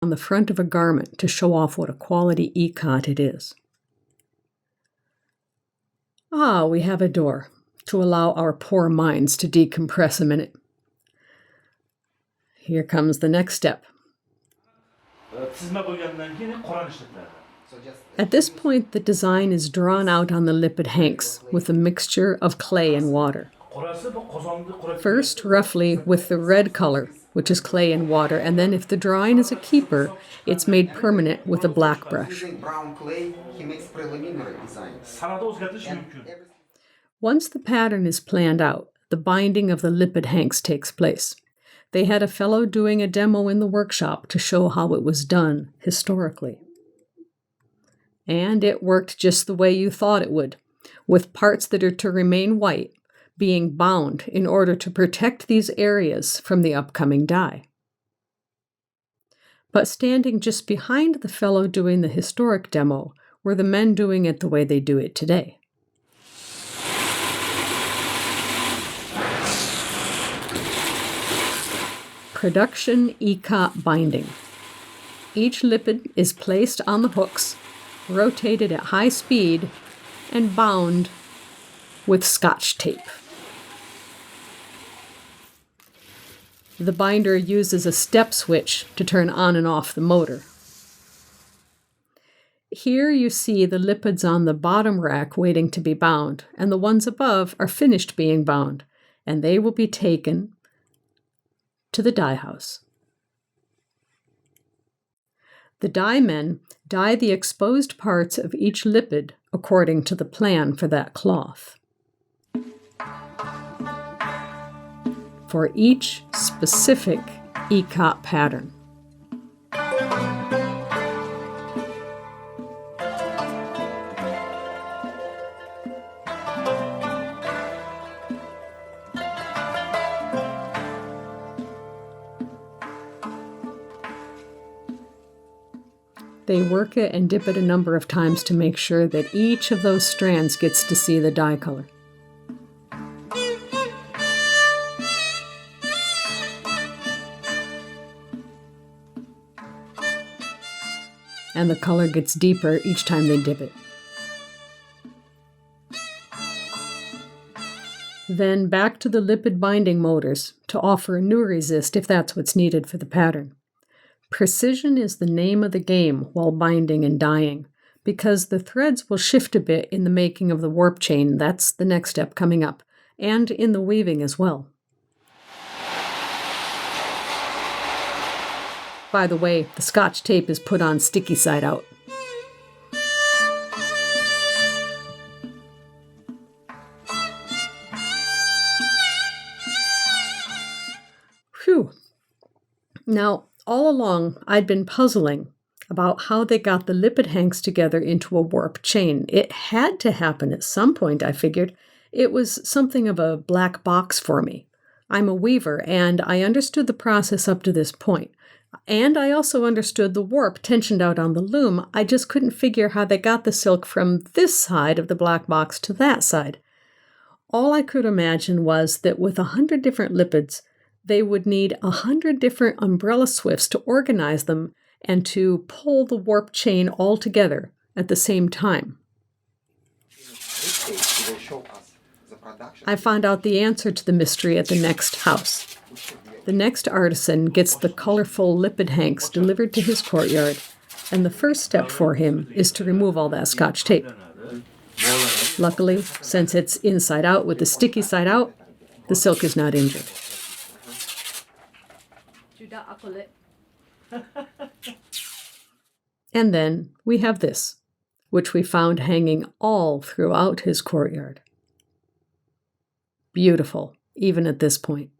on the front of a garment to show off what a quality Ikat it is. Ah, we have a door to allow our poor minds to decompress a minute. Here comes the next step. At this point, the design is drawn out on the lipid hanks with a mixture of clay and water. First, roughly with the red color, which is clay and water, and then if the drawing is a keeper, it's made permanent with a black brush. Once the pattern is planned out, the binding of the lipid hanks takes place. They had a fellow doing a demo in the workshop to show how it was done historically. And it worked just the way you thought it would, with parts that are to remain white being bound in order to protect these areas from the upcoming dye. But standing just behind the fellow doing the historic demo were the men doing it the way they do it today. Production Ikat binding. Each lipid is placed on the hooks, rotated at high speed, and bound with Scotch tape. The binder uses a step switch to turn on and off the motor. Here you see the lipids on the bottom rack waiting to be bound, and the ones above are finished being bound, and they will be taken to the dye house. The dye men dye the exposed parts of each lipid according to the plan for that cloth. For each specific Ikat pattern. They work it and dip it a number of times to make sure that each of those strands gets to see the dye color. And the color gets deeper each time they dip it. Then back to the lipid binding motors to offer a new resist if that's what's needed for the pattern. Precision is the name of the game while binding and dyeing, because the threads will shift a bit in the making of the warp chain. That's the next step coming up, and in the weaving as well. By the way, the Scotch tape is put on sticky side out. Phew. Now, all along, I'd been puzzling about how they got the lipid hanks together into a warp chain. It had to happen at some point, I figured. It was something of a black box for me. I'm a weaver, and I understood the process up to this point. And I also understood the warp tensioned out on the loom. I just couldn't figure how they got the silk from this side of the black box to that side. All I could imagine was that with 100 different lipids, they would need 100 different umbrella swifts to organize them and to pull the warp chain all together at the same time. I found out the answer to the mystery at the next house. The next artisan gets the colorful lipid hanks delivered to his courtyard, and the first step for him is to remove all that Scotch tape. Luckily, since it's inside out with the sticky side out, the silk is not injured. And then we have this, which we found hanging all throughout his courtyard. Beautiful, even at this point.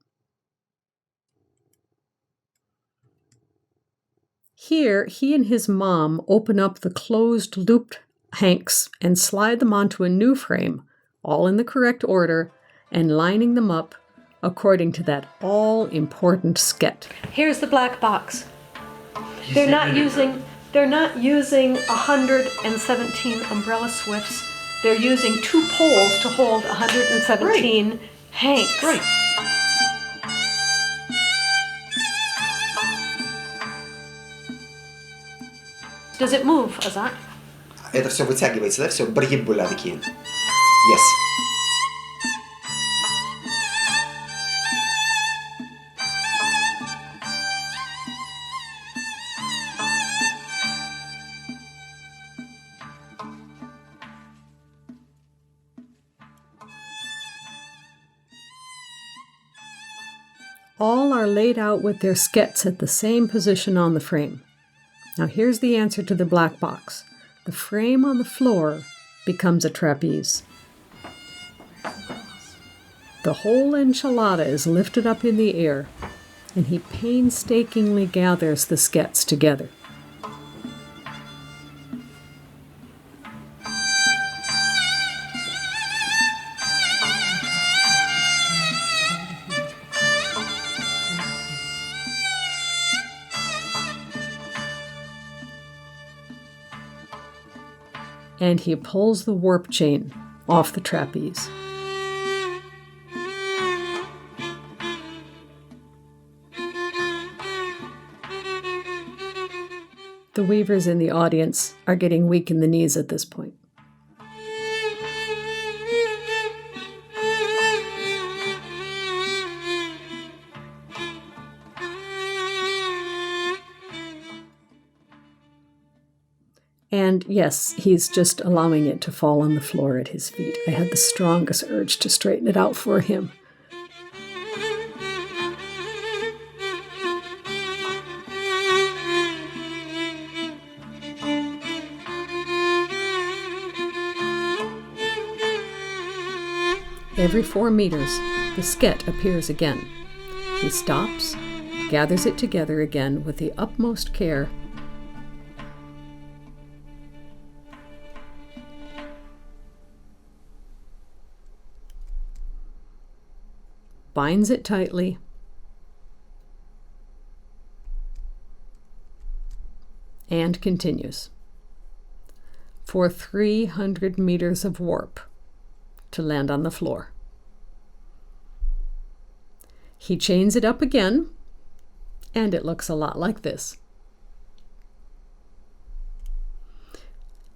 Here, he and his mom open up the closed looped hanks and slide them onto a new frame, all in the correct order, and lining them up according to that all-important sket. Here's the black box. They're not using 117 umbrella swifts. They're using 2 poles to hold 117 hanks. Right. Does it move, Azat? Это все вытягивается, да? Все баргибуля такие. Yes. All are laid out with their skets at the same position on the frame. Now here's the answer to the black box. The frame on the floor becomes a trapeze. The whole enchilada is lifted up in the air, and he painstakingly gathers the skets together. And he pulls the warp chain off the trapeze. The weavers in the audience are getting weak in the knees at this point. And yes, he's just allowing it to fall on the floor at his feet. I had the strongest urge to straighten it out for him. Every 4 meters, the sket appears again. He stops, gathers it together again with the utmost care, binds it tightly, and continues for 300 meters of warp to land on the floor. He chains it up again, and it looks a lot like this.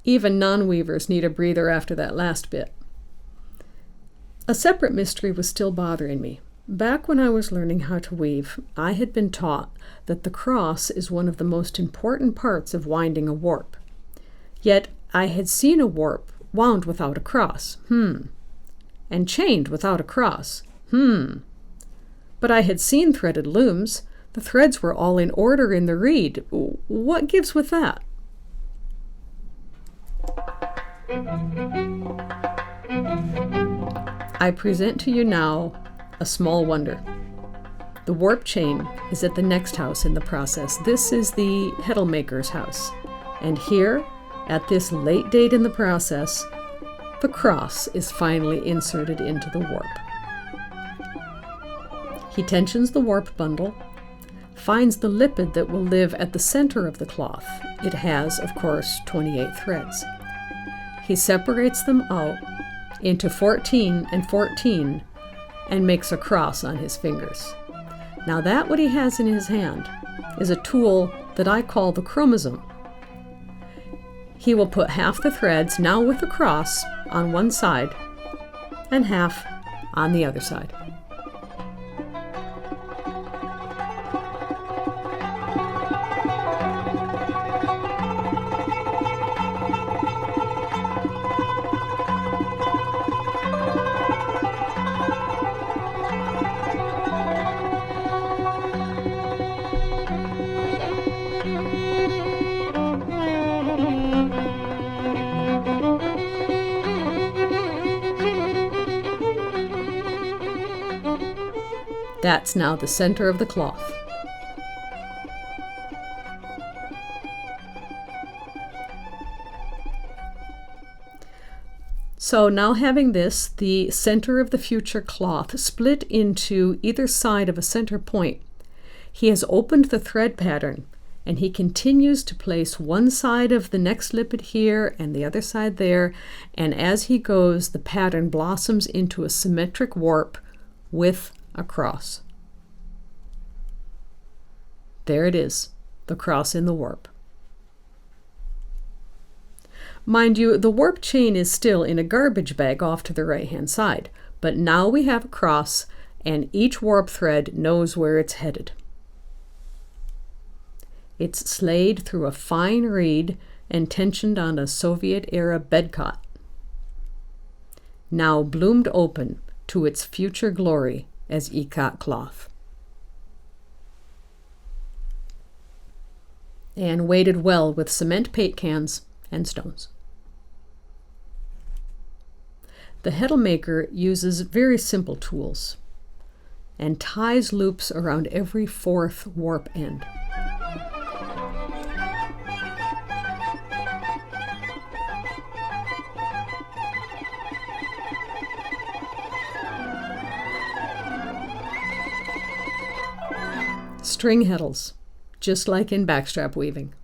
Even non-weavers need a breather after that last bit. A separate mystery was still bothering me. Back when I was learning how to weave, I had been taught that the cross is one of the most important parts of winding a warp. Yet I had seen a warp wound without a cross, and chained without a cross, But I had seen threaded looms. The threads were all in order in the reed. What gives with that? I present to you now a small wonder. The warp chain is at the next house in the process. This is the heddle maker's house. And here, at this late date in the process, the cross is finally inserted into the warp. He tensions the warp bundle, finds the lipid that will live at the center of the cloth. It has, of course, 28 threads. He separates them out into 14 and 14 and makes a cross on his fingers. Now that what he has in his hand is a tool that I call the chromosome. He will put half the threads, now with a cross, on one side and half on the other side. That's now the center of the cloth. So now having this, the center of the future cloth, split into either side of a center point, he has opened the thread pattern and he continues to place one side of the next lipid here and the other side there, and as he goes, the pattern blossoms into a symmetric warp with a cross. There it is, the cross in the warp. Mind you, the warp chain is still in a garbage bag off to the right-hand side, but now we have a cross, and each warp thread knows where it's headed. It's slayed through a fine reed and tensioned on a Soviet-era bed cot, now bloomed open to its future glory as Ikat cloth, and weighted well with cement paint cans and stones. The heddle maker uses very simple tools and ties loops around every fourth warp end. String heddles, just like in backstrap weaving.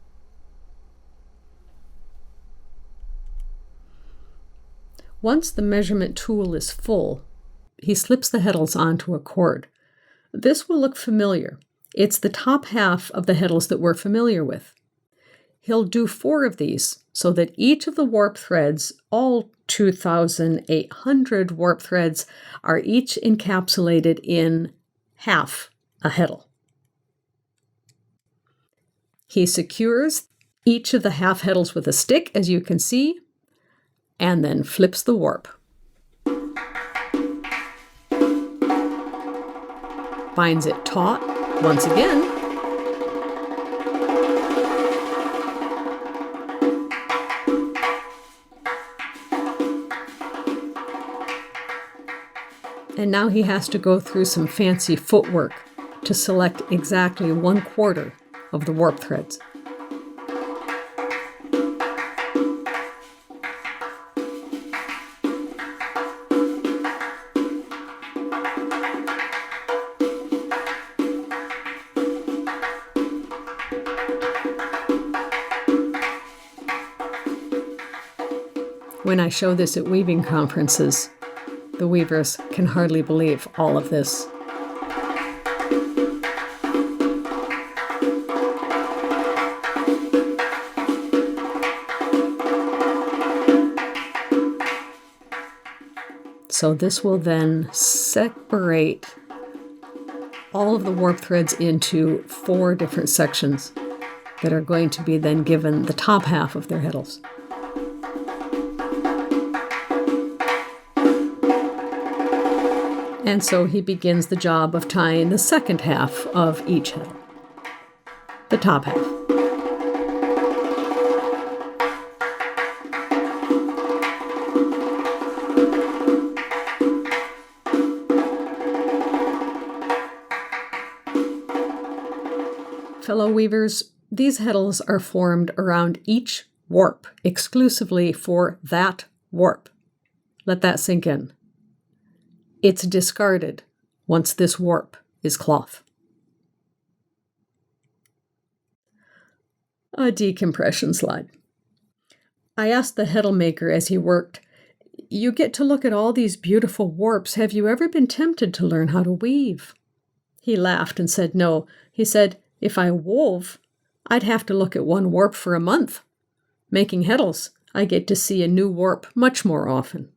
Once the measurement tool is full, he slips the heddles onto a cord. This will look familiar. It's the top half of the heddles that we're familiar with. He'll do 4 of these so that each of the warp threads, all 2,800 warp threads, are each encapsulated in half a heddle. He secures each of the half heddles with a stick, as you can see, and then flips the warp. Binds it taut once again, and now he has to go through some fancy footwork to select exactly 1/4 of the warp threads. When I show this at weaving conferences, the weavers can hardly believe all of this. So this will then separate all of the warp threads into 4 different sections that are going to be then given the top half of their heddles. And so he begins the job of tying the second half of each heddle, the top half. Fellow weavers, these heddles are formed around each warp, exclusively for that warp. Let that sink in. It's discarded once this warp is cloth. A decompression slide. I asked the heddle maker as he worked, "You get to look at all these beautiful warps. Have you ever been tempted to learn how to weave?" He laughed and said no. He said, "If I wove, I'd have to look at one warp for a month. Making heddles, I get to see a new warp much more often."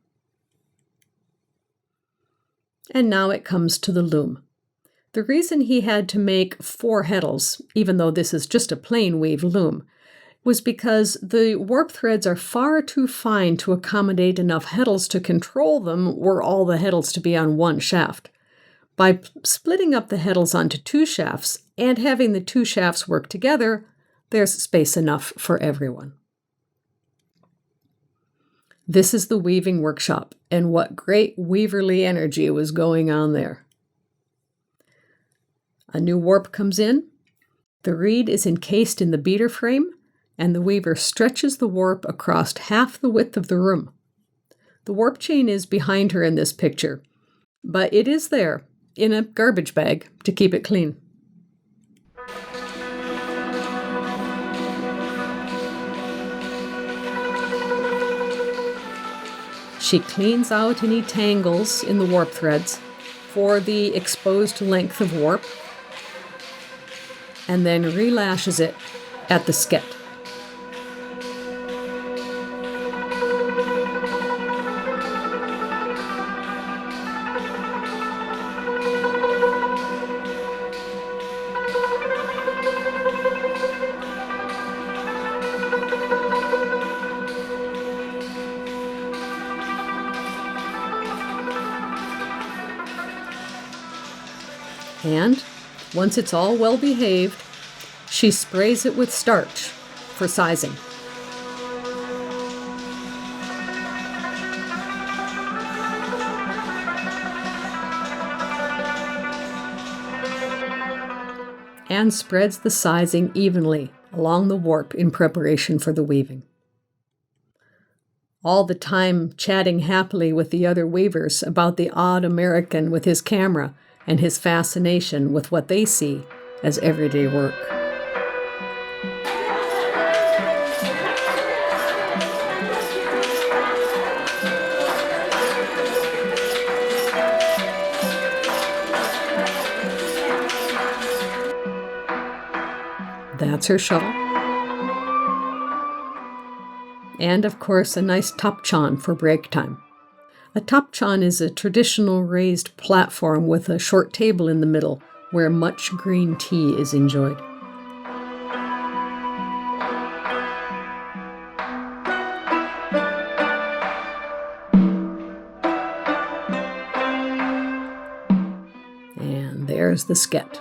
And now it comes to the loom. The reason he had to make 4 heddles, even though this is just a plain weave loom, was because the warp threads are far too fine to accommodate enough heddles to control them were all the heddles to be on one shaft. By splitting up the heddles onto 2 shafts and having the 2 shafts work together, there's space enough for everyone. This is the weaving workshop, and what great weaverly energy was going on there. A new warp comes in, the reed is encased in the beater frame, and the weaver stretches the warp across half the width of the room. The warp chain is behind her in this picture, but it is there in a garbage bag to keep it clean. She cleans out any tangles in the warp threads for the exposed length of warp, and then relashes it at the sket. And once it's all well behaved, she sprays it with starch for sizing. And spreads the sizing evenly along the warp in preparation for the weaving. All the time chatting happily with the other weavers about the odd American with his camera and his fascination with what they see as everyday work. That's her shuttle. And of course, a nice topchan for break time. A topchan is a traditional raised platform with a short table in the middle where much green tea is enjoyed. And there's the sket.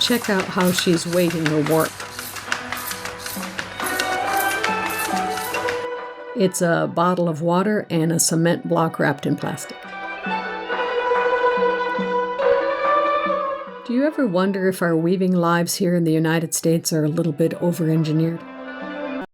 Check out how she's weighting her warp. It's a bottle of water and a cement block wrapped in plastic. Do you ever wonder if our weaving lives here in the United States are a little bit over-engineered?